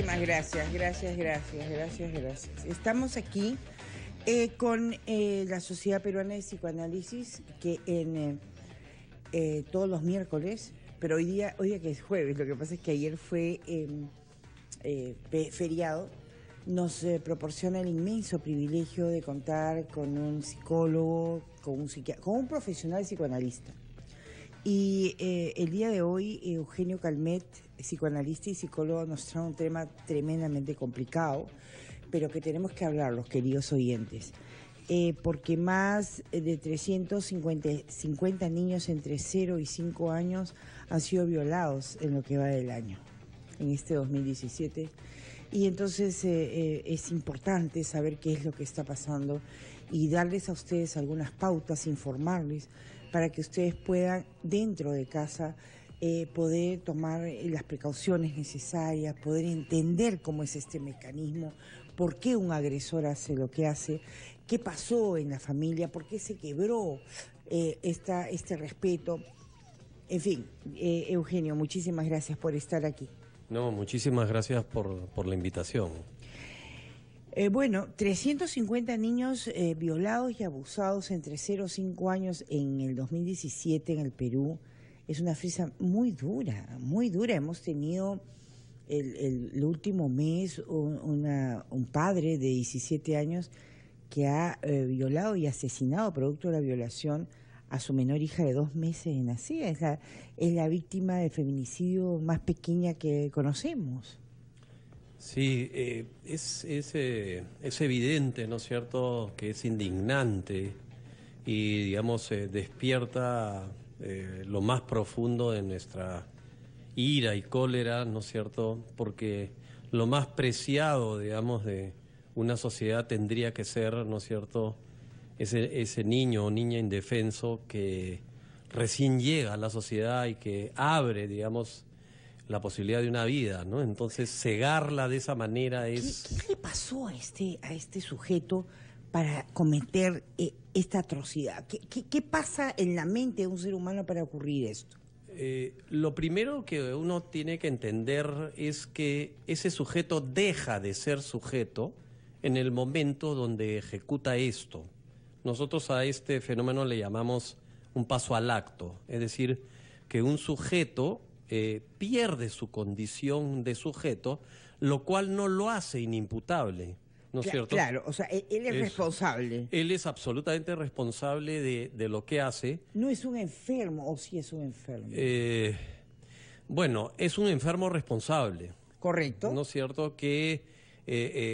Muchísimas gracias, gracias. Estamos aquí con la Sociedad Peruana de Psicoanálisis, que en todos los miércoles, pero hoy día que es jueves, lo que pasa es que ayer fue feriado, nos proporciona el inmenso privilegio de contar con un psicólogo, con un profesional psicoanalista. Y el día de hoy, Eugenio Calmet, psicoanalista y psicólogo, nos trae un tema tremendamente complicado, pero que tenemos que hablar, los queridos oyentes, porque más de 350 niños entre 0 y 5 años han sido violados en lo que va del año, en este 2017. Y entonces es importante saber qué es lo que está pasando y darles a ustedes algunas pautas, informarles, para que ustedes puedan, dentro de casa, poder tomar las precauciones necesarias, poder entender cómo es este mecanismo, por qué un agresor hace lo que hace, qué pasó en la familia, por qué se quebró este respeto. En fin, Eugenio, muchísimas gracias por estar aquí. No, muchísimas gracias por la invitación. Bueno, 350 niños violados y abusados entre 0 y 5 años en el 2017 en el Perú. Es una cifra muy dura, muy dura. Hemos tenido el último mes un padre de 17 años que ha violado y asesinado, producto de la violación, a su menor hija de 2 meses de nacida. Es la víctima de feminicidio más pequeña que conocemos. Sí, es evidente, ¿no es cierto?, que es indignante y, digamos, despierta lo más profundo de nuestra ira y cólera, ¿no es cierto?, porque lo más preciado, digamos, de una sociedad tendría que ser, ¿no es cierto?, ese niño o niña indefenso que recién llega a la sociedad y que abre, digamos, la posibilidad de una vida, ¿no? Entonces, cegarla de esa manera es... ¿Qué le pasó a este sujeto para cometer esta atrocidad? ¿Qué pasa en la mente de un ser humano para ocurrir esto? Lo primero que uno tiene que entender es que ese sujeto deja de ser sujeto en el momento donde ejecuta esto. Nosotros a este fenómeno le llamamos un paso al acto, es decir, que un sujeto pierde su condición de sujeto, lo cual no lo hace inimputable, ¿no es cierto? Claro, o sea, él es responsable. Él es absolutamente responsable de lo que hace. ¿No es un enfermo o sí es un enfermo? Bueno, es un enfermo responsable. Correcto. ¿No es cierto? Que...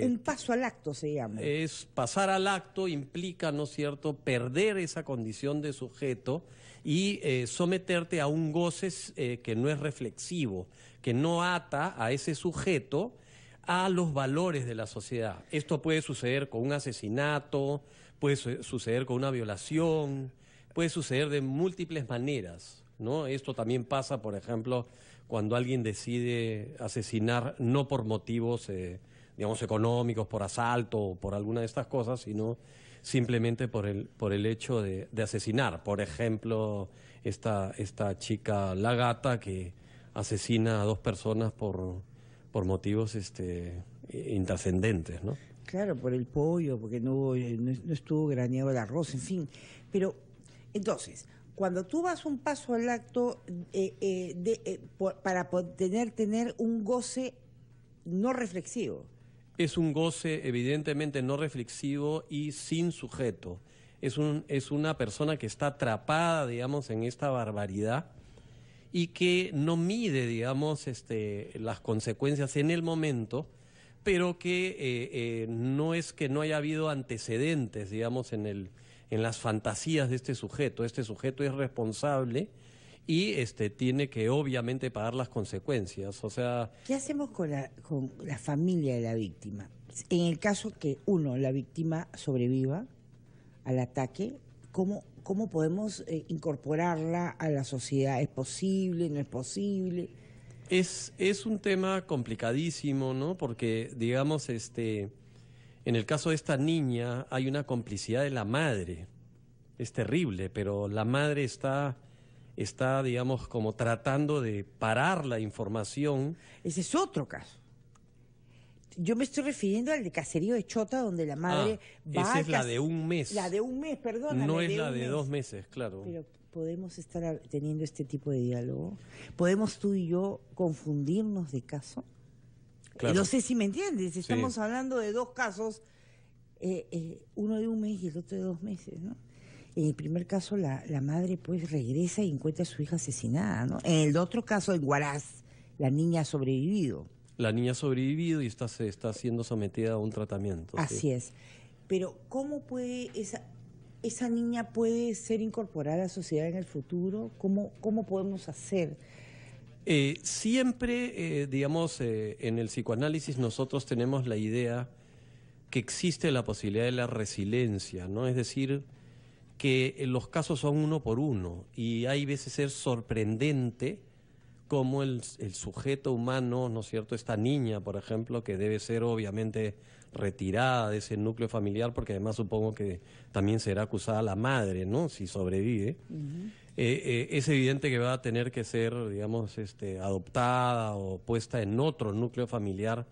un paso al acto se llama. Es pasar al acto implica, ¿no es cierto?, perder esa condición de sujeto y someterte a un goce que no es reflexivo, que no ata a ese sujeto a los valores de la sociedad. Esto puede suceder con un asesinato, puede suceder con una violación, puede suceder de múltiples maneras, ¿no? Esto también pasa, por ejemplo, cuando alguien decide asesinar no por motivos digamos, económicos, por asalto o por alguna de estas cosas, sino simplemente por el hecho de asesinar. Por ejemplo, esta chica La Gata, que asesina a 2 personas por motivos intrascendentes, ¿no? Claro, por el pollo, porque no estuvo graneado el arroz, en fin. Pero, entonces, cuando tú vas un paso al acto para tener un goce no reflexivo. Es un goce evidentemente no reflexivo y sin sujeto. Es una persona que está atrapada, digamos, en esta barbaridad y que no mide, digamos, las consecuencias en el momento, pero que no es que no haya habido antecedentes, digamos, en las fantasías de este sujeto. Este sujeto es responsable y tiene que obviamente pagar las consecuencias. O sea, ¿qué hacemos con la familia de la víctima? En el caso que la víctima sobreviva al ataque, ¿cómo podemos incorporarla a la sociedad? ¿Es posible? ¿No es posible? Es un tema complicadísimo, ¿no? Porque, digamos, en el caso de esta niña hay una complicidad de la madre. Es terrible, pero la madre está, digamos, como tratando de parar la información. Ese es otro caso. Yo me estoy refiriendo al de Caserío de Chota, donde la madre va esa es la de un mes. La de un mes, perdóname. No es la de 2 meses, claro. Pero podemos estar teniendo este tipo de diálogo. ¿Podemos tú y yo confundirnos de caso? Claro. No sé si me entiendes. Estamos Sí. hablando de dos casos, uno de un mes y el otro de 2 meses, ¿no? En el primer caso, la madre pues regresa y encuentra a su hija asesinada, ¿no? En el otro caso, en Huaraz, la niña ha sobrevivido. La niña ha sobrevivido y está siendo sometida a un tratamiento. Así sí. es. Pero ¿cómo puede esa niña puede ser incorporada a la sociedad en el futuro? ¿Cómo podemos hacer? Siempre, digamos, en el psicoanálisis nosotros tenemos la idea que existe la posibilidad de la resiliencia, ¿no? Es decir, que los casos son uno por uno y hay veces es sorprendente cómo el sujeto humano, ¿no es cierto?, esta niña, por ejemplo, que debe ser obviamente retirada de ese núcleo familiar, porque además supongo que también será acusada la madre, ¿no?, si sobrevive. Es evidente que va a tener que ser, digamos, adoptada o puesta en otro núcleo familiar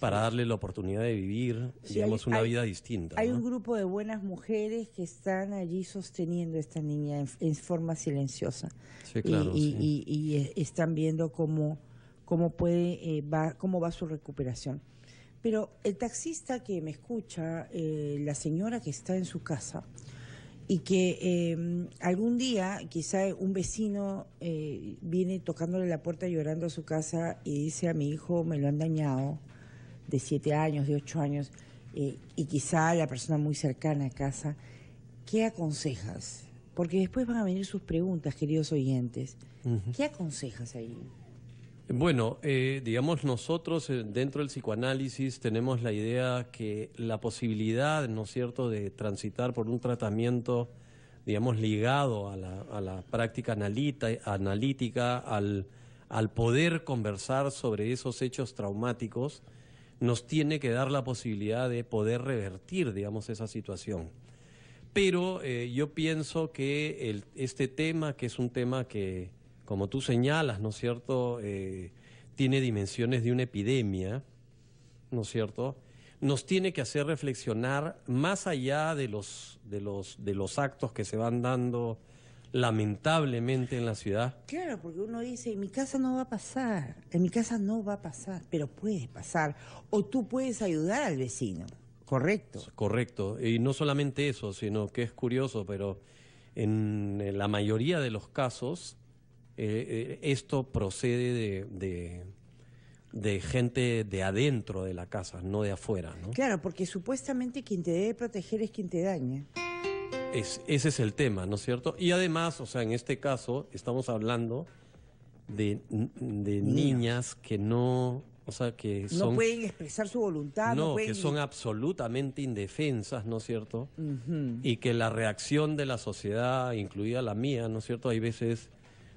para darle la oportunidad de vivir, Sí, digamos, una vida distinta. Hay ¿no? un grupo de buenas mujeres que están allí sosteniendo a esta niña en forma silenciosa. Sí, claro, y están viendo cómo va su recuperación. Pero el taxista que me escucha, la señora que está en su casa y que algún día quizá un vecino viene tocándole la puerta llorando a su casa y dice: a mi hijo me lo han dañado, de 7 años, de 8 años, y quizá la persona muy cercana a casa, ¿qué aconsejas? Porque después van a venir sus preguntas, queridos oyentes. ¿Qué aconsejas ahí? Bueno, digamos, nosotros dentro del psicoanálisis tenemos la idea que la posibilidad, ¿no es cierto?, de transitar por un tratamiento, digamos, ligado a la práctica analítica, al poder conversar sobre esos hechos traumáticos, nos tiene que dar la posibilidad de poder revertir, digamos, esa situación. Pero yo pienso que este tema, que es un tema que, como tú señalas, ¿no es cierto?, tiene dimensiones de una epidemia, ¿no es cierto?, nos tiene que hacer reflexionar más allá de los actos que se van dando lamentablemente en la ciudad. Claro, porque uno dice: en mi casa no va a pasar, pero puede pasar. O tú puedes ayudar al vecino, ¿correcto? Correcto, y no solamente eso, sino que es curioso, pero en la mayoría de los casos esto procede de gente de adentro de la casa, no de afuera, ¿no? Claro, porque supuestamente quien te debe proteger es quien te daña. Ese es el tema, ¿no es cierto? Y además, o sea, en este caso estamos hablando de niñas que no, o sea, que son... No pueden expresar su voluntad, no pueden... que son absolutamente indefensas, ¿no es cierto? Ujú. Y que la reacción de la sociedad, incluida la mía, ¿no es cierto?, hay veces,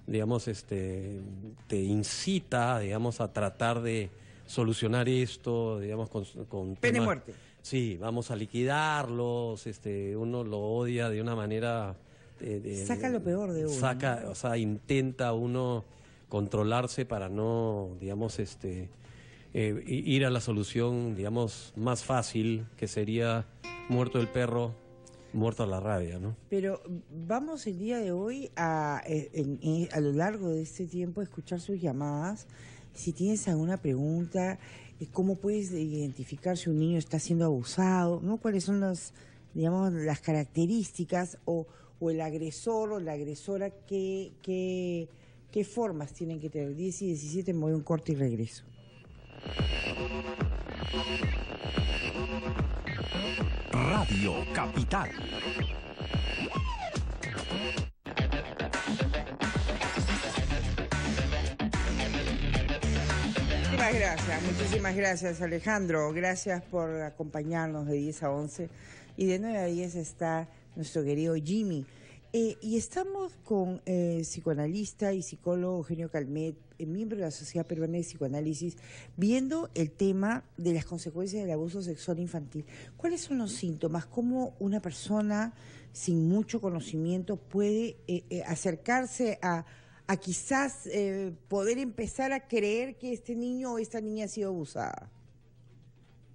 digamos, te incita, digamos, a tratar de solucionar esto, digamos, con Pena de temas... muerte. Sí, vamos a liquidarlos, uno lo odia de una manera... Saca lo peor de uno. Saca, o sea, intenta uno controlarse para no, digamos, ir a la solución, digamos, más fácil, que sería muerto el perro, muerta la rabia, ¿no? Pero vamos el día de hoy a lo largo de este tiempo a escuchar sus llamadas. Si tienes alguna pregunta, ¿cómo puedes identificar si un niño está siendo abusado? ¿No? ¿Cuáles son las características o el agresor o la agresora? ¿Qué formas tienen que tener? 10 y 17, me voy a un corte y regreso. Radio Capital. Muchísimas gracias Alejandro, gracias por acompañarnos de 10 a 11 y de 9 a 10 está nuestro querido Jimmy. Y estamos con psicoanalista y psicólogo Eugenio Calmet, miembro de la Sociedad Peruana de Psicoanálisis, viendo el tema de las consecuencias del abuso sexual infantil. ¿Cuáles son los síntomas? ¿Cómo una persona sin mucho conocimiento puede acercarse a quizás poder empezar a creer que este niño o esta niña ha sido abusada?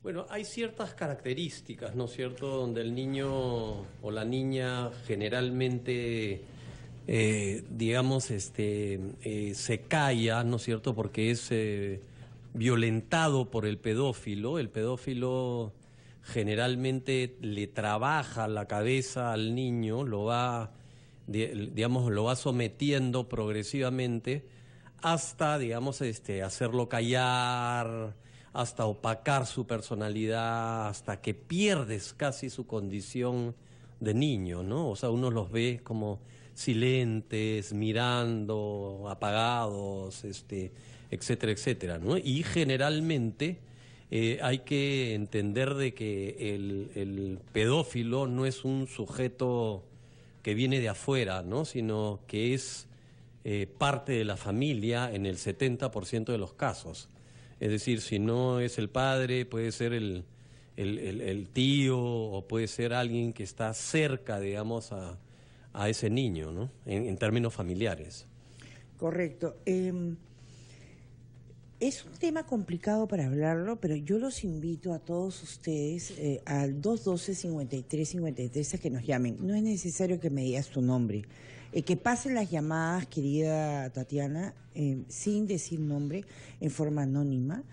Bueno, hay ciertas características, ¿no es cierto?, donde el niño o la niña generalmente, digamos, se calla, ¿no es cierto?, porque es violentado por el pedófilo. El pedófilo generalmente le trabaja la cabeza al niño, digamos, lo va sometiendo progresivamente hasta, digamos, hacerlo callar, hasta opacar su personalidad, hasta que pierdes casi su condición de niño, ¿no? O sea, uno los ve como silentes, mirando, apagados, etcétera, etcétera, ¿no? Y generalmente hay que entender de que el pedófilo no es un sujeto que viene de afuera, ¿no?, sino que es parte de la familia en el 70% de los casos. Es decir, si no es el padre, puede ser el tío o puede ser alguien que está cerca, digamos, a ese niño, ¿no?, en términos familiares. Correcto. Es un tema complicado para hablarlo, pero yo los invito a todos ustedes al 212-5353 a que nos llamen. No es necesario que me digas tu nombre. Que pasen las llamadas, querida Tatiana, sin decir nombre, en forma anónima,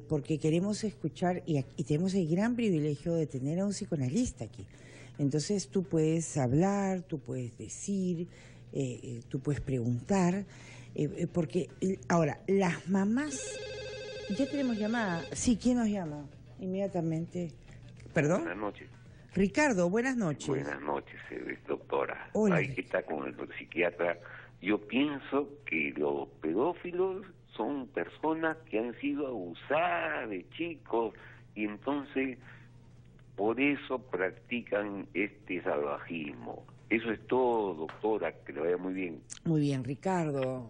porque queremos escuchar y tenemos el gran privilegio de tener a un psicoanalista aquí. Entonces tú puedes hablar, tú puedes decir, tú puedes preguntar. Porque ahora, las mamás, ya tenemos llamada. Sí, ¿quién nos llama? Inmediatamente. ¿Perdón? Buenas noches. Ricardo, buenas noches. Buenas noches, doctora. Hola. Ahí está con el psiquiatra. Yo pienso que los pedófilos son personas que han sido abusadas de chicos y entonces por eso practican este salvajismo. Eso es todo, doctora, que le vaya muy bien. Muy bien, Ricardo.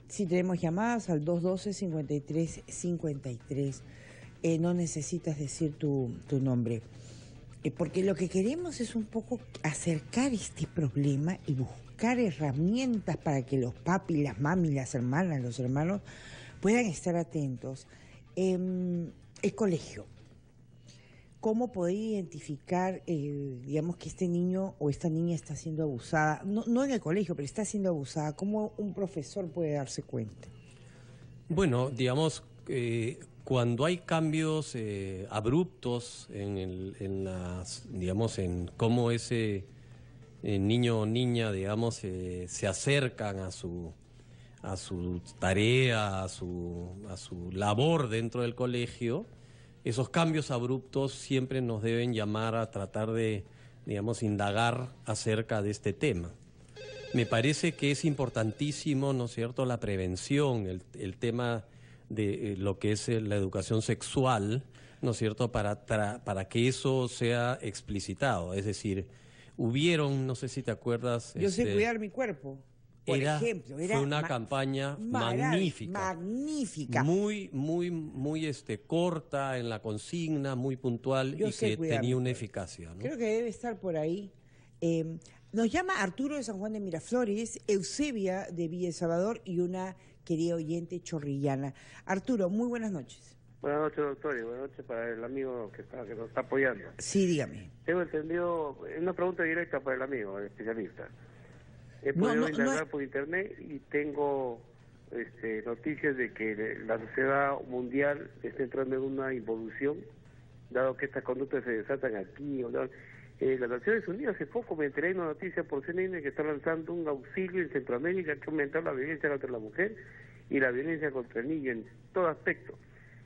Si tenemos llamadas al 212-5353, no necesitas decir tu nombre, porque lo que queremos es un poco acercar este problema y buscar herramientas para que los papis, las mamis, las hermanas, los hermanos puedan estar atentos. El colegio. ¿Cómo poder identificar, digamos, que este niño o esta niña está siendo abusada? No en el colegio, pero está siendo abusada. ¿Cómo un profesor puede darse cuenta? Bueno, digamos, cuando hay cambios abruptos digamos, en cómo ese niño o niña, digamos, se acercan a su tarea, a su labor dentro del colegio, esos cambios abruptos siempre nos deben llamar a tratar de, digamos, indagar acerca de este tema. Me parece que es importantísimo, ¿no es cierto?, la prevención, el tema de lo que es la educación sexual, ¿no es cierto?, para que eso sea explicitado. Es decir, hubieron, no sé si te acuerdas... Yo sé cuidar mi cuerpo. Por ejemplo, fue una campaña magnífica. Magnífica. Muy corta en la consigna, muy puntual y que tenía una eficacia, ¿no? Creo que debe estar por ahí. Nos llama Arturo de San Juan de Miraflores, Eusebia de Villa El Salvador y una querida oyente chorrillana. Arturo, muy buenas noches. Buenas noches, doctor, y buenas noches para el amigo que nos está apoyando. Sí, dígame. Tengo entendido, una pregunta directa para el amigo, el especialista. He podido indagar por internet y tengo noticias de que la sociedad mundial está entrando en una involución, dado que estas conductas se desatan aquí. Las Naciones Unidas hace poco me enteré de una noticia por CNN que está lanzando un auxilio en Centroamérica que aumenta la violencia contra la mujer y la violencia contra el niño en todo aspecto.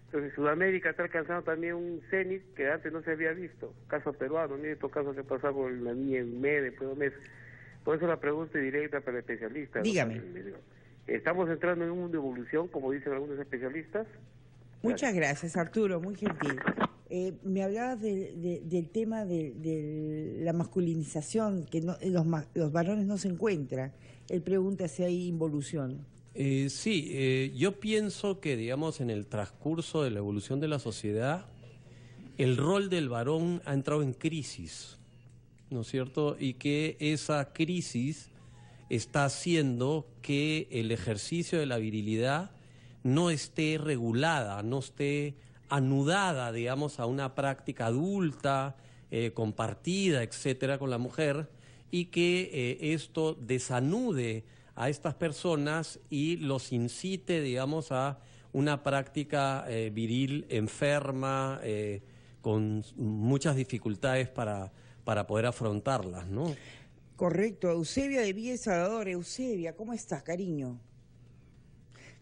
Entonces Sudamérica está alcanzando también un cenit que antes no se había visto, caso peruano, mire estos casos que pasó con la niña en mes, después de un mes. Por eso la pregunta es directa para el especialista. Dígame. ¿Estamos entrando en un mundo de evolución, como dicen algunos especialistas? Muchas gracias, Arturo, muy gentil. Me hablabas del tema de la masculinización, que los varones no se encuentran. Él pregunta si hay involución. Sí, yo pienso que, digamos, en el transcurso de la evolución de la sociedad, el rol del varón ha entrado en crisis, ¿no es cierto? Y que esa crisis está haciendo que el ejercicio de la virilidad no esté regulada, no esté anudada, digamos, a una práctica adulta, compartida, etcétera, con la mujer, y que esto desanude a estas personas y los incite, digamos, a una práctica viril enferma, con muchas dificultades para poder afrontarlas, ¿no? Correcto. Eusebia de Villa El Salvador. Eusebia, ¿cómo estás, cariño?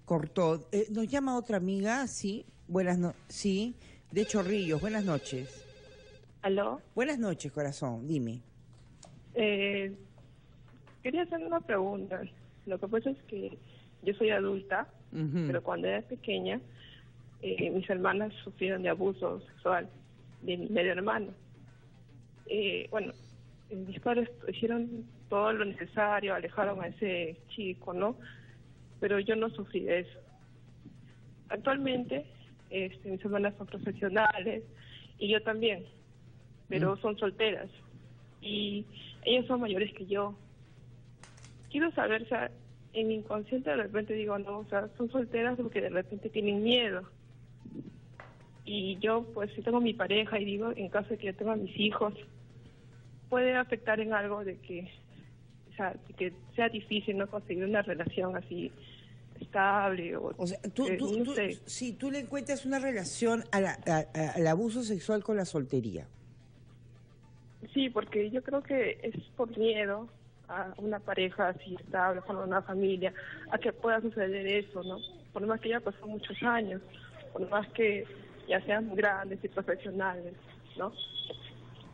Cortó. Nos llama otra amiga, sí. Sí, de Chorrillos. Buenas noches. ¿Aló? Buenas noches, corazón. Dime. Quería hacer una pregunta. Lo que pasa es que yo soy adulta, pero cuando era pequeña, mis hermanas sufrieron de abuso sexual de mi medio hermano. Bueno, mis padres hicieron todo lo necesario, alejaron a ese chico, ¿no? Pero yo no sufrí de eso. Actualmente, mis hermanas son profesionales y yo también, pero son solteras y ellas son mayores que yo. Quiero saber, o sea, en mi inconsciente de repente digo, no, o sea, son solteras porque de repente tienen miedo. Y yo, pues, si tengo mi pareja y digo, en caso de que yo tenga mis hijos, puede afectar en algo de que, o sea, de que sea difícil no conseguir una relación así estable o sea, tú no sé. Si tú le encuentras una relación al abuso sexual con la soltería. Sí, porque yo creo que es por miedo a una pareja así estable, con una familia, a que pueda suceder eso, ¿no? Por más que ya pasó muchos años, por más que ya sean grandes y profesionales, ¿no?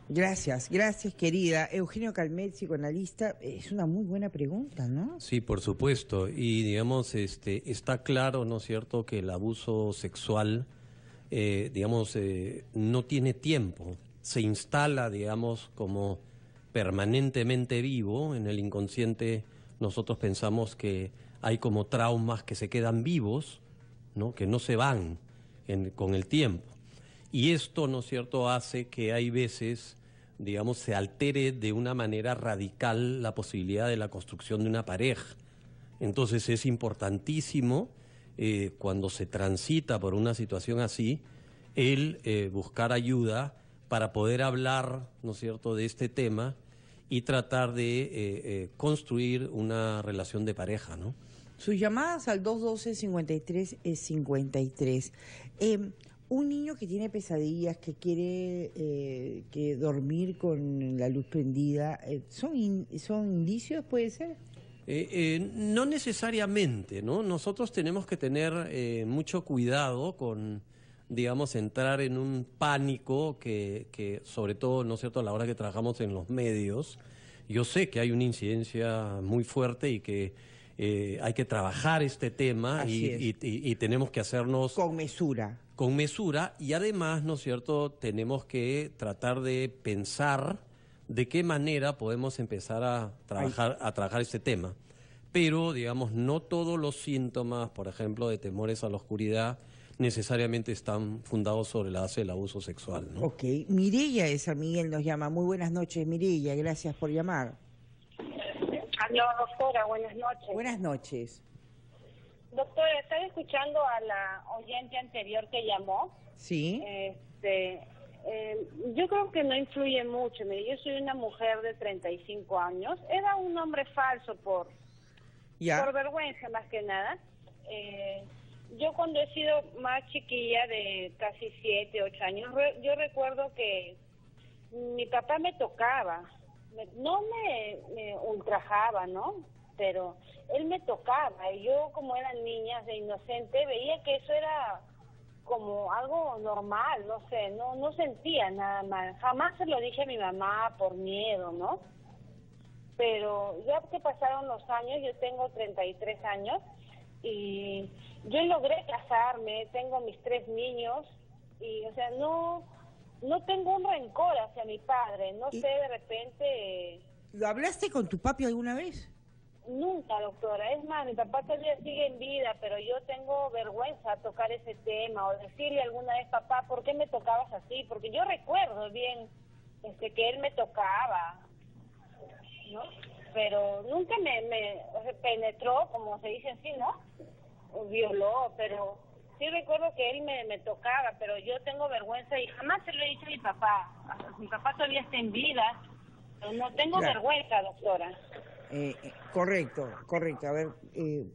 Gracias, querida. Eugenio Calmet, psicoanalista, es una muy buena pregunta, ¿no? Sí, por supuesto. Y digamos, está claro, ¿no es cierto?, que el abuso sexual, digamos, no tiene tiempo. Se instala, digamos, como permanentemente vivo. En el inconsciente nosotros pensamos que hay como traumas que se quedan vivos, ¿no?, que no se van con el tiempo. Y esto, ¿no es cierto?, hace que hay veces, digamos, se altere de una manera radical la posibilidad de la construcción de una pareja. Entonces es importantísimo, cuando se transita por una situación así, el buscar ayuda para poder hablar, ¿no es cierto?, de este tema y tratar de construir una relación de pareja, ¿no? Sus llamadas al 212-53-53. Un niño que tiene pesadillas, que quiere que dormir con la luz prendida, ¿son indicios, puede ser? No necesariamente, ¿no? Nosotros tenemos que tener mucho cuidado con, digamos, entrar en un pánico que sobre todo, ¿no es cierto?, a la hora que trabajamos en los medios, yo sé que hay una incidencia muy fuerte y que hay que trabajar este tema y tenemos que hacernos... Con mesura. Con mesura, y además, ¿no es cierto?, tenemos que tratar de pensar de qué manera podemos empezar a trabajar este tema. Pero, digamos, no todos los síntomas, por ejemplo, de temores a la oscuridad, necesariamente están fundados sobre la base del abuso sexual, ¿no? Ok. Mireya de San Miguel nos llama. Muy buenas noches, Mireya. Gracias por llamar. Aló, doctora, buenas noches. Buenas noches. Doctora, estaba escuchando a la oyente anterior que llamó. Sí. Yo creo que no influye mucho. Mire, yo soy una mujer de 35 años. Era un nombre falso por vergüenza, más que nada. Yo cuando he sido más chiquilla, de casi 7, 8 años, yo recuerdo que mi papá me tocaba. No me ultrajaba, ¿no? Pero él me tocaba y yo, como era niña de inocente, veía que eso era como algo normal, no sé, no sentía nada mal. Jamás se lo dije a mi mamá por miedo, ¿no? Pero ya que pasaron los años, yo tengo 33 años y yo logré casarme, tengo mis 3 niños y, o sea, no tengo un rencor hacia mi padre, no sé, de repente... ¿Lo hablaste con tu papi alguna vez? Nunca, doctora. Es más, mi papá todavía sigue en vida, pero yo tengo vergüenza tocar ese tema o decirle alguna vez, papá, ¿por qué me tocabas así? Porque yo recuerdo bien que él me tocaba, ¿no? Pero nunca me penetró, como se dice así, ¿no? violó, pero sí recuerdo que él me tocaba, pero yo tengo vergüenza y jamás se lo he dicho a mi papá. Mi papá todavía está en vida, pero no tengo vergüenza, doctora. Correcto. A ver,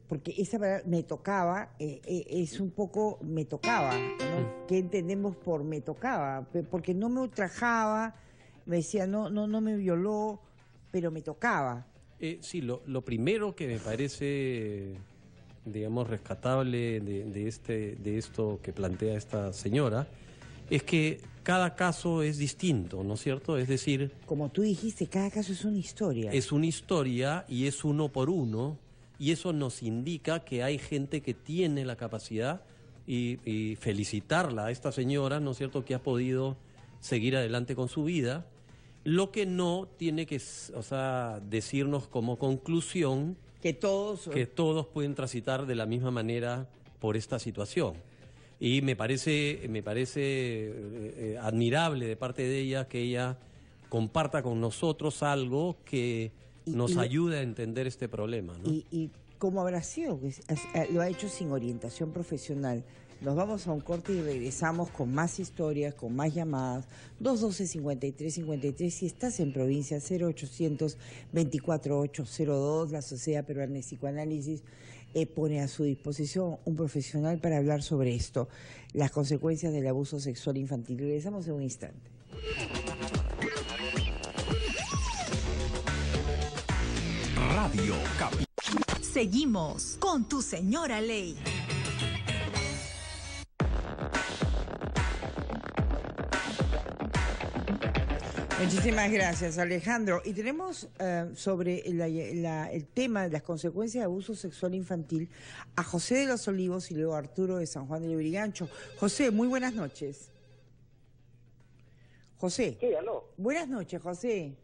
porque esa palabra me tocaba es un poco me tocaba, ¿no? ¿Qué entendemos por me tocaba? Porque no me ultrajaba, me decía no me violó, pero me tocaba. Sí, lo primero que me parece, digamos, rescatable de esto que plantea esta señora es que cada caso es distinto, ¿no es cierto? Es decir... Como tú dijiste, cada caso es una historia. Es una historia y es uno por uno, y eso nos indica que hay gente que tiene la capacidad, y felicitarla a esta señora, ¿no es cierto?, que ha podido seguir adelante con su vida. Lo que no tiene que, o sea, decirnos como conclusión que todos pueden transitar de la misma manera por esta situación. Y me parece admirable de parte de ella que ella comparta con nosotros algo que nos ayude a entender este problema, ¿no? ¿Y cómo habrá sido? Lo ha hecho sin orientación profesional. Nos vamos a un corte y regresamos con más historias, con más llamadas. 212-5353, si estás en provincia, 0800-24802, la Sociedad Peruana de Psicoanálisis pone a su disposición un profesional para hablar sobre esto, las consecuencias del abuso sexual infantil. Regresamos en un instante. Radio Capital. Seguimos con Tu Señora Ley. Muchísimas gracias, Alejandro. Y tenemos sobre el tema de las consecuencias de abuso sexual infantil a José de los Olivos y luego a Arturo de San Juan de Lurigancho. José, muy buenas noches. José. Sí, aló. Buenas noches, José.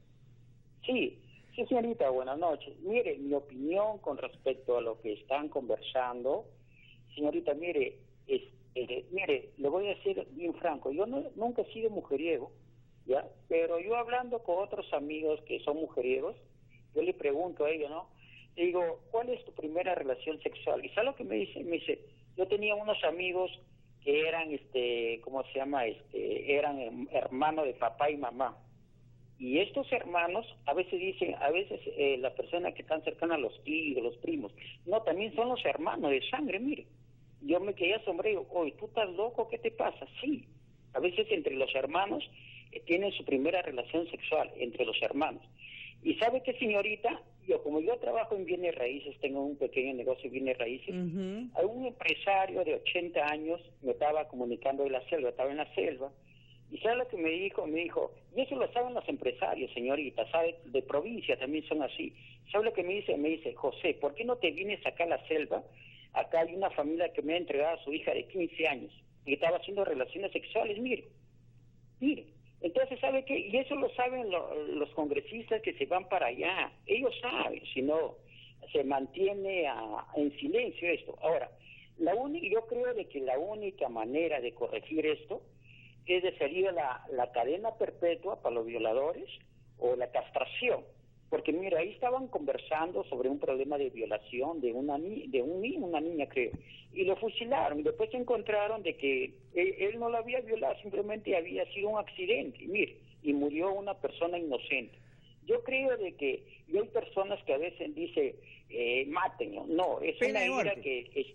Sí, señorita, buenas noches. Mire, mi opinión con respecto a lo que están conversando, señorita, mire, le voy a decir bien franco, yo nunca he sido mujeriego, ¿ya? Pero yo hablando con otros amigos que son mujeriegos, yo le pregunto a ellos, ¿no? Le digo, ¿cuál es tu primera relación sexual? ¿Y sabe lo que me dice? Me dice, yo tenía unos amigos que eran, ¿cómo se llama? Eran hermanos de papá y mamá. Y estos hermanos, a veces dicen, la persona que están cercana a los tíos, los primos, no, también son los hermanos de sangre, mire. Yo me quedé asombrado, oye, ¿tú estás loco? ¿Qué te pasa? Sí, a veces entre los hermanos tienen su primera relación sexual, entre los hermanos. Y ¿sabe qué, señorita? Como yo trabajo en bienes raíces, tengo un pequeño negocio de bienes raíces, hay un empresario de 80 años me estaba comunicando de la selva, estaba en la selva, y ¿sabe lo que me dijo? Me dijo, y eso lo saben los empresarios, señorita, ¿sabe? De provincia también son así. ¿Sabe lo que me dice? Me dice, José, ¿por qué no te vienes acá a la selva? Acá hay una familia que me ha entregado a su hija de 15 años, y estaba haciendo relaciones sexuales, mire. Entonces, ¿sabe qué? Y eso lo saben los congresistas que se van para allá. Ellos saben, si no, se mantiene en silencio esto. Ahora, yo creo de que la única manera de corregir esto es de salir la cadena perpetua para los violadores o la castración. Porque mira, ahí estaban conversando sobre un problema de violación de una niña, creo, y lo fusilaron. Y después se encontraron de que él no la había violado, simplemente había sido un accidente, y murió una persona inocente. Yo creo de que, y hay personas que a veces dicen, mátenlo. No, es pena una ira que es...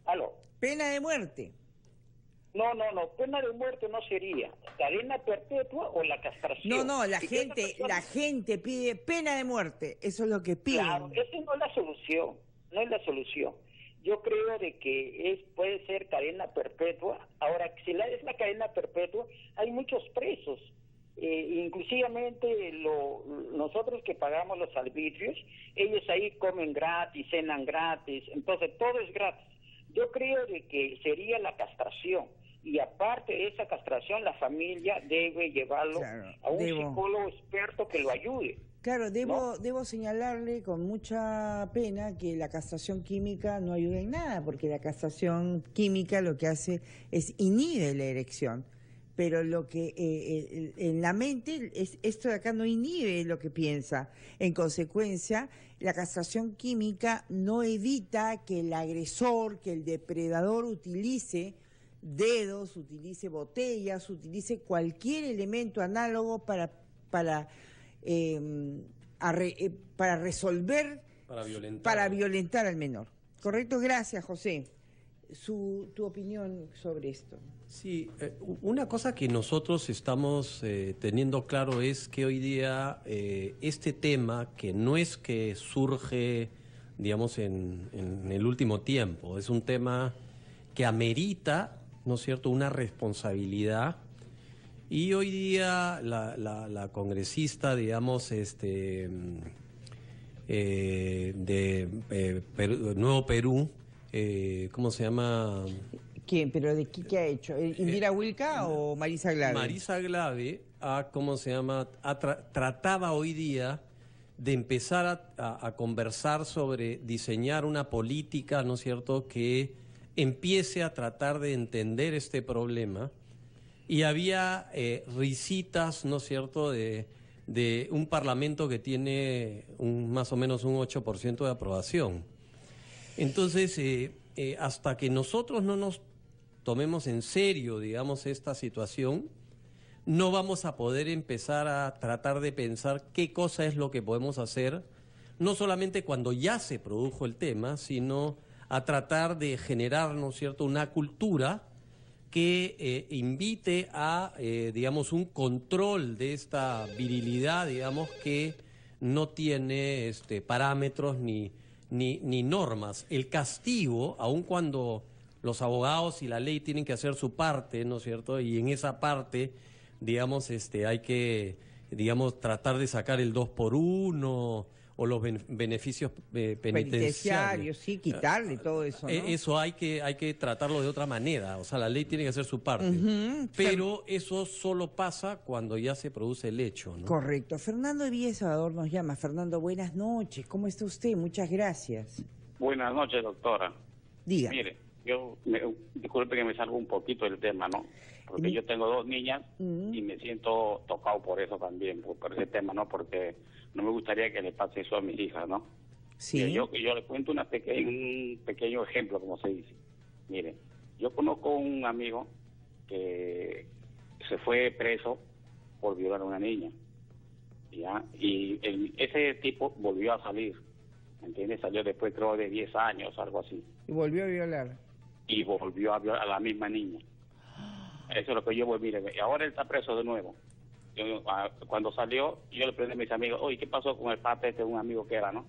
¿Aló? Pena de muerte. No, pena de muerte no sería. ¿Cadena perpetua o la castración? No, la gente pide pena de muerte, eso es lo que piden. Claro, eso no es la solución, Yo creo de que puede ser cadena perpetua. Ahora, si es la cadena perpetua, hay muchos presos. Inclusivamente nosotros que pagamos los arbitrios, ellos ahí comen gratis, cenan gratis, entonces todo es gratis. Yo creo de que sería la castración. Y aparte de esa castración, la familia debe llevarlo a un psicólogo experto que lo ayude. Claro, debo señalarle con mucha pena que la castración química no ayuda en nada, porque la castración química lo que hace es inhibe la erección. pero lo que en la mente, esto de acá no inhibe lo que piensa. En consecuencia, la castración química no evita que el agresor, que el depredador utilice dedos, utilice botellas, utilice cualquier elemento análogo para resolver, para violentar al menor. ¿Correcto? Gracias, José. Tu opinión sobre esto. Sí, una cosa que nosotros estamos teniendo claro es que hoy día este tema, que no es que surge, digamos, en el último tiempo, es un tema que amerita, ¿no es cierto?, una responsabilidad. Y hoy día la congresista, digamos, Nuevo Perú, ¿cómo se llama? ¿Quién? ¿Pero de qué ha hecho? ¿Indira Wilca o Marisa Glave? Marisa Glave, ¿cómo se llama? Trataba hoy día de empezar a conversar sobre diseñar una política, ¿no es cierto?, que empiece a tratar de entender este problema. Y había risitas, ¿no es cierto?, de un parlamento que tiene más o menos un 8% de aprobación. Entonces, hasta que nosotros no nos tomemos en serio, digamos, esta situación, no vamos a poder empezar a tratar de pensar qué cosa es lo que podemos hacer, no solamente cuando ya se produjo el tema, sino a tratar de generar, ¿no es cierto?, una cultura que invite a, digamos, un control de esta virilidad, digamos, que no tiene parámetros ni normas. El castigo, aun cuando los abogados y la ley tienen que hacer su parte, ¿no es cierto?, y en esa parte, digamos, hay que, digamos, tratar de sacar el 2x1 o los beneficios penitenciarios. Sí, quitarle todo eso, ¿no? Eso hay que tratarlo de otra manera, o sea, la ley tiene que hacer su parte. Pero eso solo pasa cuando ya se produce el hecho, ¿no? Correcto. Fernando de Villa Salvador nos llama. Fernando, buenas noches. ¿Cómo está usted? Muchas gracias. Buenas noches, doctora. Diga. Mire, disculpe que me salga un poquito del tema, ¿no? Porque yo tengo 2 niñas y me siento tocado por eso también, por ese tema, ¿no? Porque no me gustaría que le pase eso a mis hijas, ¿no? Sí. Mire, yo le cuento un pequeño ejemplo, como se dice. Mire, yo conozco un amigo que se fue preso por violar a una niña, ¿ya? Y ese tipo volvió a salir, ¿entiendes? Salió después, creo, de 10 años, algo así. ¿Y volvió a violar? Y volvió a violar a la misma niña. Eso es lo que yo voy, mire, ahora él está preso de nuevo. Cuando salió, yo le pregunté a mis amigos, oye, ¿qué pasó con el padre de un amigo que era, no?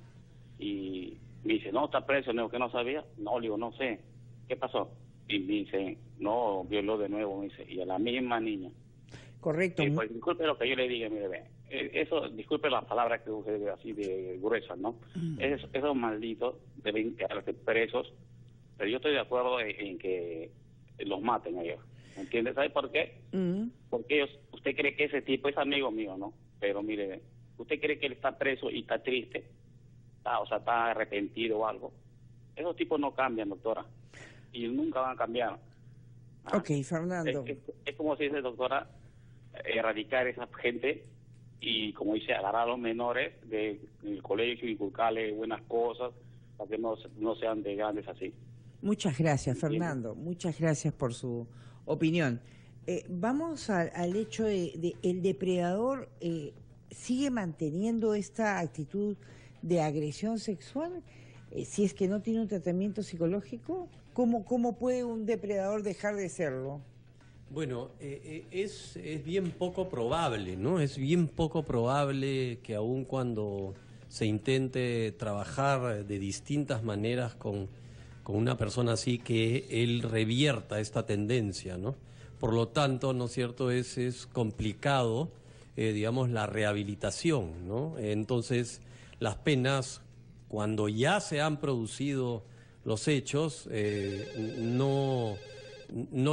Y me dice, no, está preso, ¿no? ¿Que no sabía? No, le digo, no sé. ¿Qué pasó? Y me dice, no, violó de nuevo, me dice, y a la misma niña. Correcto. Pues disculpe lo que yo le diga, mire, ve, eso, disculpe las palabras que use así de gruesas, ¿no? Esos malditos deben quedarse presos, pero yo estoy de acuerdo en que los maten a ellos. ¿Entiendes? ¿Sabe por qué? Porque usted cree que ese tipo es amigo mío, ¿no? Pero mire, usted cree que él está preso y está triste, está arrepentido o algo. Esos tipos no cambian, doctora, y nunca van a cambiar. Ok, Fernando. Es como se dice, doctora, erradicar a esa gente y, como dice, agarrar a los menores del colegio y inculcarles buenas cosas para que no sean de grandes así. Muchas gracias, Fernando. Muchas gracias por su opinión. Vamos al hecho de el depredador sigue manteniendo esta actitud de agresión sexual. Si es que no tiene un tratamiento psicológico, ¿cómo puede un depredador dejar de serlo? Bueno, es bien poco probable, ¿no? Es bien poco probable que aun cuando se intente trabajar de distintas maneras con una persona así, que él revierta esta tendencia, ¿no? Por lo tanto, ¿no es cierto?, es complicado, digamos, la rehabilitación, ¿no? Entonces, las penas, cuando ya se han producido los hechos, no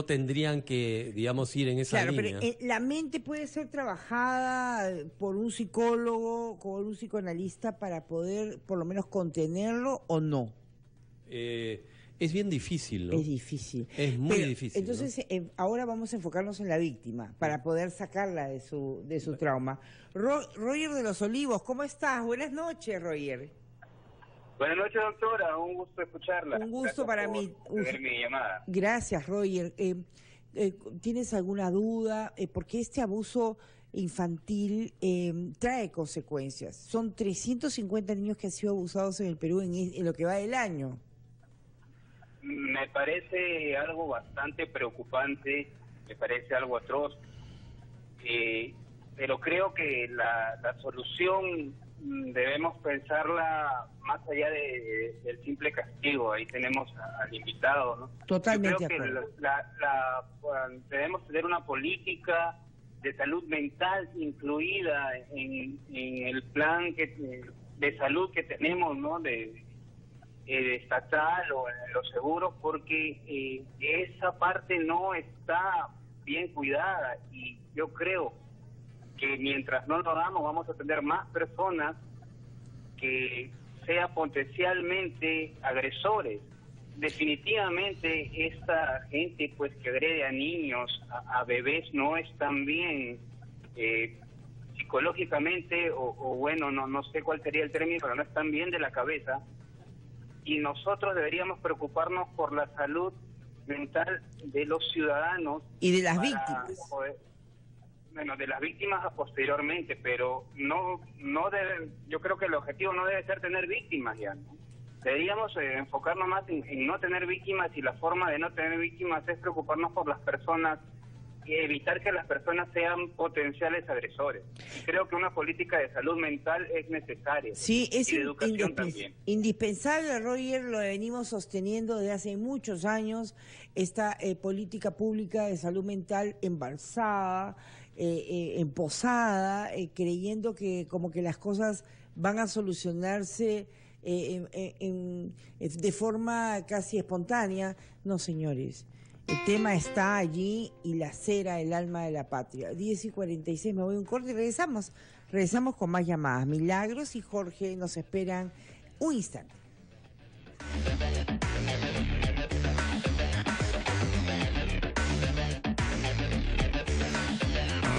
tendrían que, digamos, ir en esa línea. Pero la mente puede ser trabajada por un psicólogo, por un psicoanalista, para poder, por lo menos, contenerlo, ¿o no? Es bien difícil, ¿no? Es difícil. Es muy difícil. Entonces, ¿no? Ahora vamos a enfocarnos en la víctima para poder sacarla de su trauma. Roger de los Olivos, ¿cómo estás? Buenas noches, Roger. Buenas noches, doctora. Un gusto escucharla. Un gusto para mí. Ver mi llamada. Gracias, Roger. ¿Tienes alguna duda? Porque este abuso infantil trae consecuencias. Son 350 niños que han sido abusados en el Perú en lo que va del año. Me parece algo bastante preocupante, me parece algo atroz, pero creo que la solución debemos pensarla más allá del simple castigo. Ahí tenemos al invitado, ¿no? Totalmente. Yo creo que debemos tener una política de salud mental incluida en el plan de salud que tenemos, ¿no? De estatal o en los seguros, porque esa parte no está bien cuidada, y yo creo que mientras no lo hagamos vamos a tener más personas que sean potencialmente agresores. Definitivamente esta gente pues que agrede a niños, a bebés, no están bien psicológicamente o bueno, no sé cuál sería el término, pero no están bien de la cabeza. Y nosotros deberíamos preocuparnos por la salud mental de los ciudadanos y de las víctimas. Bueno, de las víctimas posteriormente, pero no debe, yo creo que el objetivo no debe ser tener víctimas ya, ¿no? Deberíamos enfocarnos más en no tener víctimas, y la forma de no tener víctimas es preocuparnos por las personas y evitar que las personas sean potenciales agresores. Creo que una política de salud mental es necesaria. Sí, es y de educación también. Indispensable, Roger, lo venimos sosteniendo desde hace muchos años, esta política pública de salud mental embalsada, emposada, creyendo que como que las cosas van a solucionarse de forma casi espontánea. No, señores. El tema está allí y lacera el alma de la patria. 10:46, me voy a un corte y regresamos. Regresamos con más llamadas. Milagros y Jorge nos esperan un instante.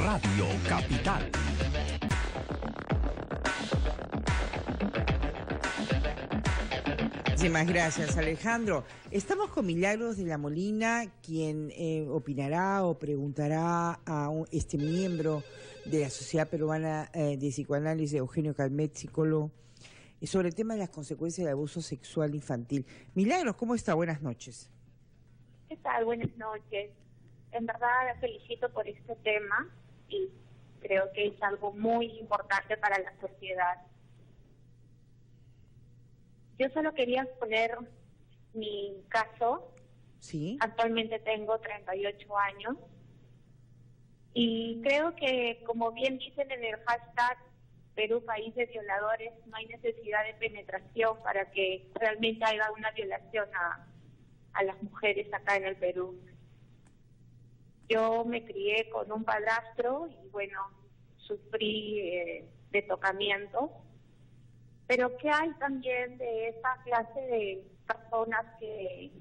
Radio Capital. Muchísimas gracias, Alejandro. Estamos con Milagros de la Molina, quien opinará o preguntará a este miembro de la Sociedad Peruana de Psicoanálisis, Eugenio Calmet, psicólogo, sobre el tema de las consecuencias del abuso sexual infantil. Milagros, ¿cómo está? Buenas noches. ¿Qué tal? Buenas noches. En verdad, la felicito por este tema y creo que es algo muy importante para la sociedad. Yo solo quería poner mi caso. Sí. Actualmente tengo 38 años y creo que, como bien dicen en el hashtag Perú País de Violadores, no hay necesidad de penetración para que realmente haya una violación a las mujeres acá en el Perú. Yo me crié con un padrastro y bueno, sufrí de tocamientos. Pero ¿qué hay también de esa clase de personas que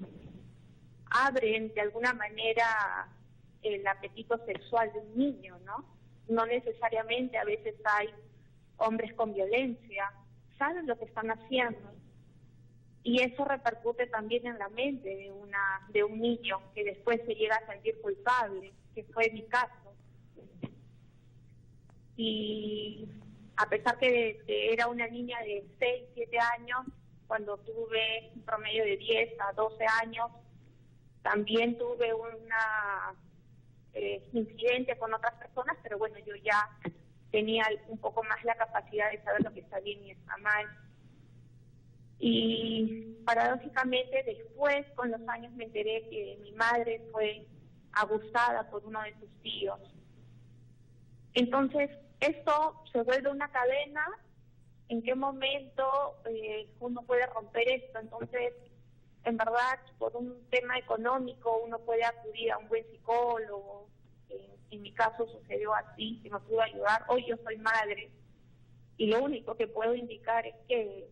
abren de alguna manera el apetito sexual de un niño, ¿no? No necesariamente, a veces hay hombres con violencia, saben lo que están haciendo. Y eso repercute también en la mente de un niño que después se llega a sentir culpable, que fue mi caso. Y a pesar que era una niña de 6, 7 años, cuando tuve un promedio de 10 a 12 años, también tuve una incidente con otras personas, pero bueno, yo ya tenía un poco más la capacidad de saber lo que está bien y está mal. Y paradójicamente después, con los años, me enteré que mi madre fue abusada por uno de sus tíos. Entonces, esto se vuelve una cadena. ¿En qué momento uno puede romper esto? Entonces, en verdad, por un tema económico, uno puede acudir a un buen psicólogo. En mi caso sucedió así, que me pudo ayudar. Hoy yo soy madre y lo único que puedo indicar es que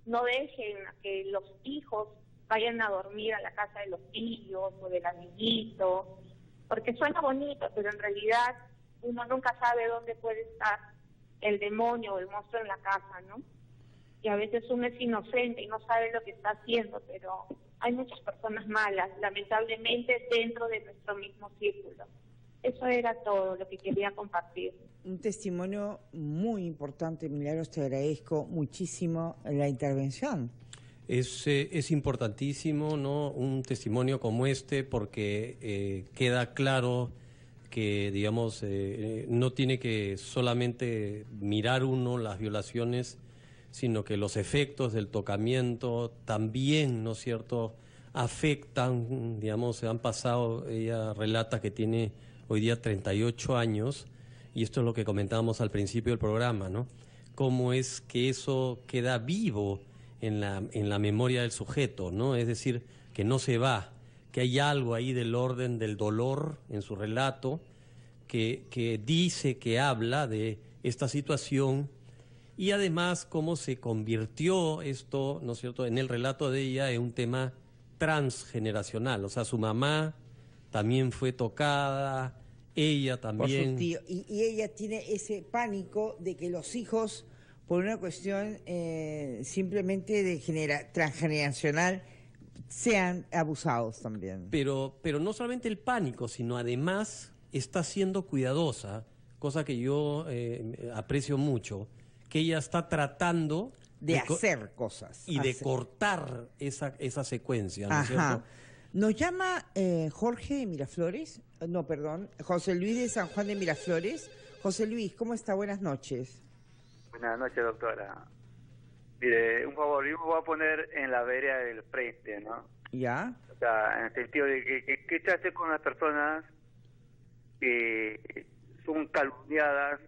no dejen a que los hijos vayan a dormir a la casa de los tíos o del amiguito, porque suena bonito, pero en realidad uno nunca sabe dónde puede estar el demonio o el monstruo en la casa, ¿no? Y a veces uno es inocente y no sabe lo que está haciendo, pero hay muchas personas malas, lamentablemente, dentro de nuestro mismo círculo. Eso era todo lo que quería compartir. Un testimonio muy importante, Milagros, te agradezco muchísimo la intervención. Es importantísimo, ¿no?, un testimonio como este, porque queda claro que, digamos, no tiene que solamente mirar uno las violaciones, sino que los efectos del tocamiento también, ¿no es cierto?, afectan, digamos, se han pasado, ella relata que tiene hoy día 38 años, y esto es lo que comentábamos al principio del programa, ¿no?, cómo es que eso queda vivo en la memoria del sujeto, ¿no?, es decir, que no se va, que hay algo ahí del orden del dolor en su relato, que dice, que habla de esta situación. Y además, cómo se convirtió esto, ¿no es cierto?, en el relato de ella en un tema transgeneracional. O sea, su mamá también fue tocada, ella también. Por su tío. Y ella tiene ese pánico de que los hijos, por una cuestión simplemente de transgeneracional, sean abusados también. Pero no solamente el pánico, sino además está siendo cuidadosa, cosa que yo aprecio mucho, que ella está tratando de hacer cosas. Y de cortar esa secuencia, ¿no es cierto? Nos llama Jorge de Miraflores, José Luis de San Juan de Miraflores. José Luis, ¿cómo está? Buenas noches. Buenas noches, doctora. Mire, un favor, yo me voy a poner en la vereda del frente, ¿no? ¿Ya? O sea, en el sentido de que ¿qué se hace con las personas que son calumniadas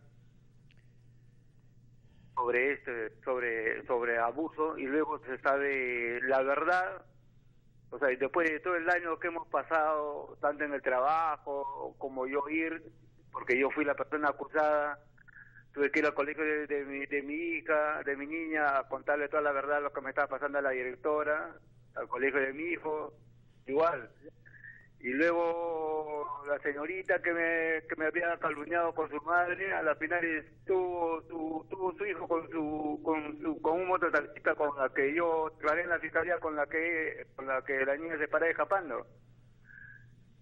sobre abuso y luego se sabe la verdad? O sea, después de todo el daño que hemos pasado, tanto en el trabajo como yo ir, porque yo fui la persona acusada, tuve que ir al colegio de mi hija, de mi niña, a contarle toda la verdad, lo que me estaba pasando a la directora, al colegio de mi hijo, igual. Y luego la señorita que me había calumniado con su madre, a la final tuvo su hijo con un mototaxista con la que yo declaré en la fiscalía, con la que la niña se para escapando.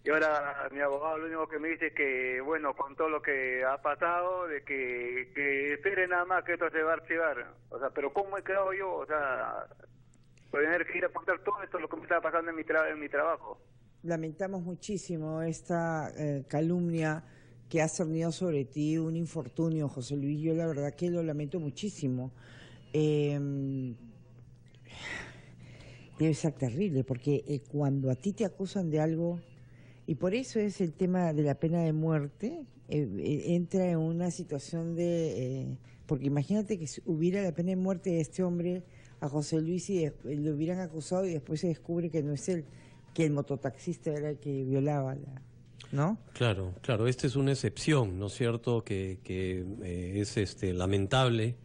Y ahora mi abogado lo único que me dice es que, bueno, con todo lo que ha pasado, de que espere nada más, que esto se va a archivar. O sea, pero ¿cómo he quedado yo? O sea, por tener que ir a contar todo esto, lo que me estaba pasando en mi trabajo. Lamentamos muchísimo esta calumnia que ha cernido sobre ti, un infortunio, José Luis. Yo la verdad que lo lamento muchísimo. Debe ser terrible, porque cuando a ti te acusan de algo, y por eso es el tema de la pena de muerte, entra en una situación de... porque imagínate que hubiera la pena de muerte de este hombre a José Luis y lo hubieran acusado y después se descubre que no es él, que el mototaxista era el que violaba, ¿no? Claro, esta es una excepción, ¿no es cierto?, que es lamentable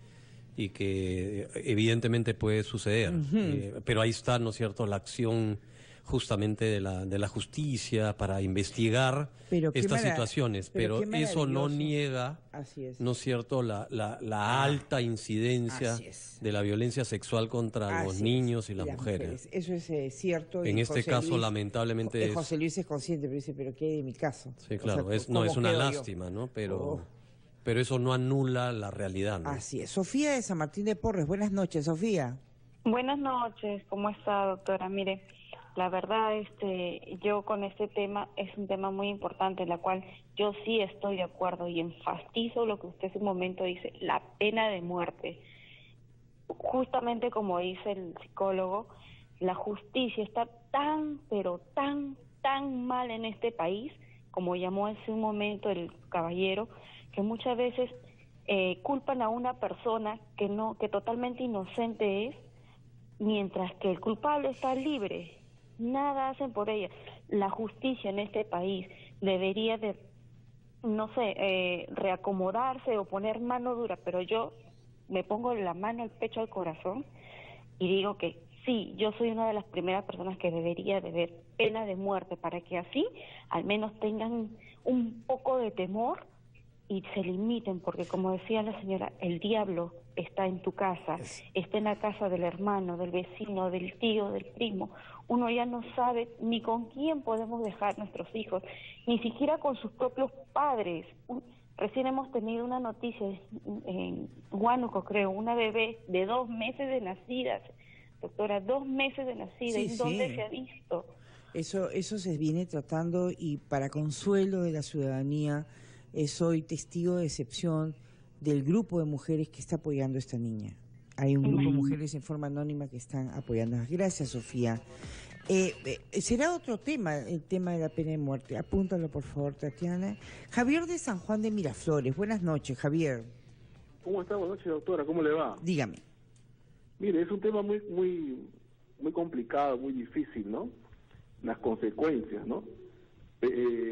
y que evidentemente puede suceder. Pero ahí está, ¿no es cierto?, la acción justamente de la justicia para investigar estas situaciones, pero eso no niega, ¿no es cierto?, la alta incidencia de la violencia sexual contra los niños y las mujeres. Eso es cierto. En este caso, lamentablemente... José Luis es consciente, pero dice, ¿pero qué de mi caso? Sí, claro, es una lástima, ¿no? Pero eso no anula la realidad, ¿no? Así es. Sofía de San Martín de Porres, buenas noches, Sofía. Buenas noches, ¿cómo está, doctora? Mire, la verdad, yo con este tema es un tema muy importante, en la cual yo sí estoy de acuerdo y enfatizo lo que usted en un momento dice, la pena de muerte. Justamente como dice el psicólogo, la justicia está tan, pero tan mal en este país, como llamó hace un momento el caballero, que muchas veces culpan a una persona que totalmente inocente es, mientras que el culpable está libre. Nada hacen por ella. La justicia en este país debería de, no sé, reacomodarse o poner mano dura, pero yo me pongo la mano al pecho, al corazón, y digo que sí, yo soy una de las primeras personas que debería de ver pena de muerte para que así al menos tengan un poco de temor y se limiten, porque como decía la señora, el diablo está en tu casa, está en la casa del hermano, del vecino, del tío, del primo. Uno ya no sabe ni con quién podemos dejar nuestros hijos, ni siquiera con sus propios padres. Recién hemos tenido una noticia en Huánuco, creo, una bebé de 2 meses de nacida, doctora, 2 meses de nacida, ¿en dónde se ha visto? Eso se viene tratando, y para consuelo de la ciudadanía, soy testigo de excepción del grupo de mujeres que está apoyando a esta niña. Hay un grupo de mujeres en forma anónima que están apoyando. Gracias, Sofía. Será otro tema, el tema de la pena de muerte. Apúntalo, por favor, Tatiana. Javier de San Juan de Miraflores. Buenas noches, Javier. ¿Cómo está? Buenas noches, doctora. ¿Cómo le va? Dígame. Mire, es un tema muy complicado, muy difícil, ¿no? Las consecuencias, ¿no?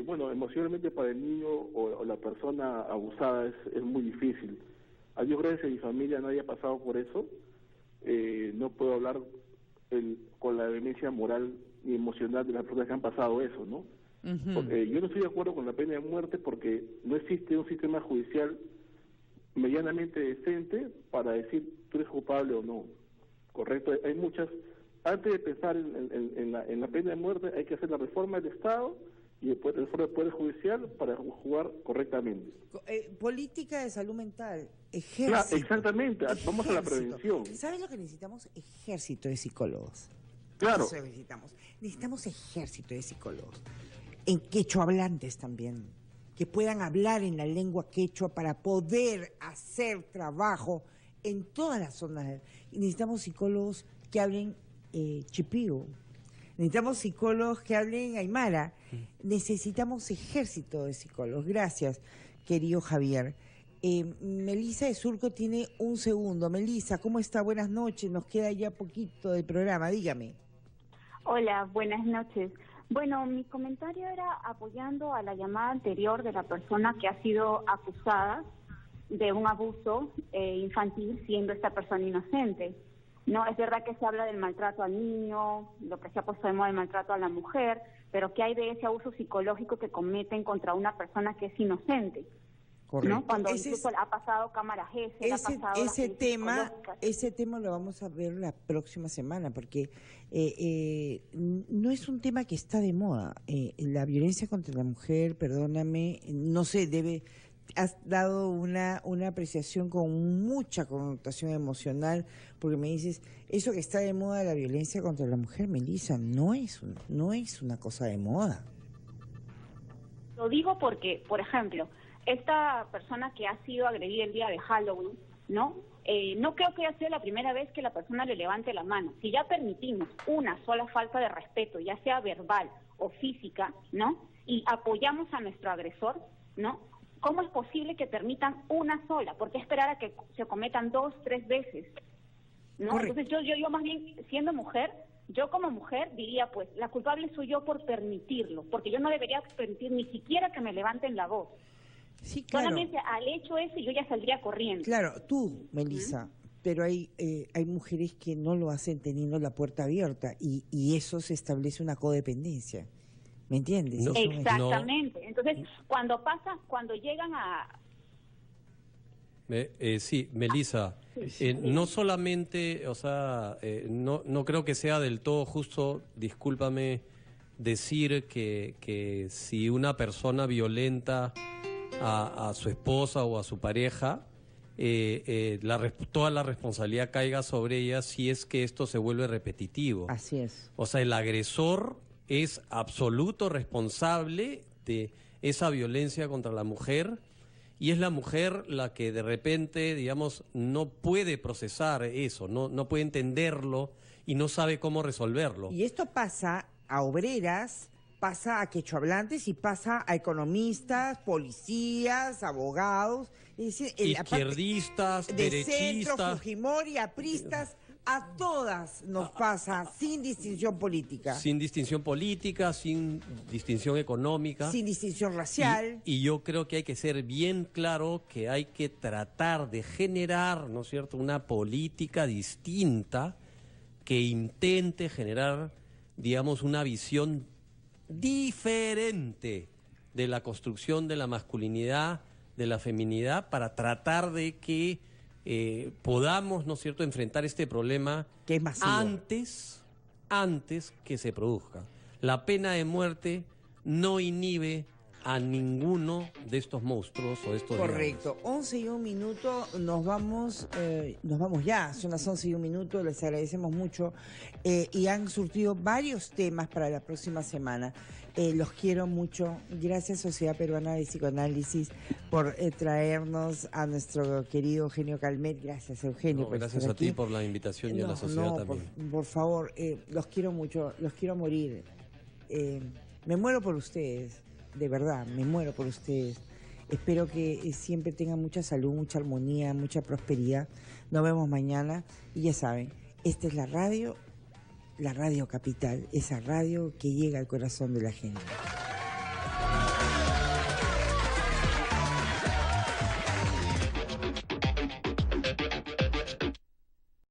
Bueno, emocionalmente para el niño o la persona abusada es muy difícil. A Dios gracias, mi familia nadie ha pasado por eso. No puedo hablar con la demencia moral ni emocional de las personas que han pasado eso, ¿no? Porque yo no estoy de acuerdo con la pena de muerte porque no existe un sistema judicial medianamente decente para decir tú eres culpable o no. Correcto, hay muchas. Antes de pensar en la pena de muerte hay que hacer la reforma del Estado y después el Poder Judicial para jugar correctamente. Política de salud mental, ejército. Claro, exactamente, vamos a la prevención. ¿Sabes lo que necesitamos? Ejército de psicólogos. Claro. Eso necesitamos ejército de psicólogos. En quechua hablantes también, que puedan hablar en la lengua quechua para poder hacer trabajo en todas las zonas. Y necesitamos psicólogos que hablen chipío. Necesitamos psicólogos que hablen aymara. Necesitamos ejército de psicólogos. Gracias, querido Javier. Melisa de Surco tiene un segundo. Melisa, ¿cómo está? Buenas noches. Nos queda ya poquito del programa. Dígame. Hola, buenas noches. Bueno, mi comentario era apoyando a la llamada anterior de la persona que ha sido acusada de un abuso infantil siendo esta persona inocente. No, es verdad que se habla del maltrato al niño, lo que se ha puesto de moda el maltrato a la mujer, pero ¿qué hay de ese abuso psicológico que cometen contra una persona que es inocente? Correcto. ¿No? Cuando incluso ha pasado cámara GESEL, ha pasado ese tema lo vamos a ver la próxima semana, porque no es un tema que está de moda. La violencia contra la mujer, perdóname, no sé, has dado una apreciación con mucha connotación emocional, porque me dices, eso que está de moda, la violencia contra la mujer, Melisa, no es una cosa de moda. Lo digo porque, por ejemplo, esta persona que ha sido agredida el día de Halloween, ¿no? No creo que haya sido la primera vez que la persona le levante la mano. Si ya permitimos una sola falta de respeto, ya sea verbal o física, ¿no? Y apoyamos a nuestro agresor, ¿no? ¿Cómo es posible que permitan una sola? ¿Por qué esperar a que se cometan 2, 3 veces? ¿No? Entonces yo más bien, siendo mujer, yo como mujer diría, pues, la culpable soy yo por permitirlo, porque yo no debería permitir ni siquiera que me levanten la voz. Sí, claro. Solamente al hecho ese yo ya saldría corriendo. Claro, tú, Melisa, pero hay mujeres que no lo hacen teniendo la puerta abierta y eso se establece una codependencia. ¿Me entiendes? No, exactamente. No. Entonces, cuando llegan a... sí, Melisa, no solamente, o sea, no creo que sea del todo justo, discúlpame, decir que si una persona violenta a su esposa o a su pareja, toda la responsabilidad caiga sobre ella si es que esto se vuelve repetitivo. Así es. O sea, el agresor es absoluto responsable de esa violencia contra la mujer y es la mujer la que de repente, digamos, no puede procesar eso, no puede entenderlo y no sabe cómo resolverlo. Y esto pasa a obreras, pasa a quechohablantes y pasa a economistas, policías, abogados, es decir, izquierdistas, derechistas, centro, Fujimori, apristas. A todas nos pasa, sin distinción política. Sin distinción política, sin distinción económica. Sin distinción racial. Y yo creo que hay que ser bien claro que hay que tratar de generar, ¿no es cierto?, una política distinta que intente generar, digamos, una visión diferente de la construcción de la masculinidad, de la feminidad, para tratar de que podamos, ¿no es cierto?, enfrentar este problema que es masivo, antes que se produzca. La pena de muerte no inhibe a ninguno de estos monstruos o estos Correcto. Diablos. 11:01, nos vamos ya, son las 11:01, les agradecemos mucho y han surtido varios temas para la próxima semana. Los quiero mucho. Gracias Sociedad Peruana de Psicoanálisis por traernos a nuestro querido Eugenio Calmet. Gracias Eugenio. Gracias a ti por la invitación y a la sociedad también. Por favor, los quiero mucho, los quiero morir. Me muero por ustedes. De verdad, me muero por ustedes. Espero que siempre tengan mucha salud, mucha armonía, mucha prosperidad. Nos vemos mañana. Y ya saben, esta es la Radio Capital, esa radio que llega al corazón de la gente.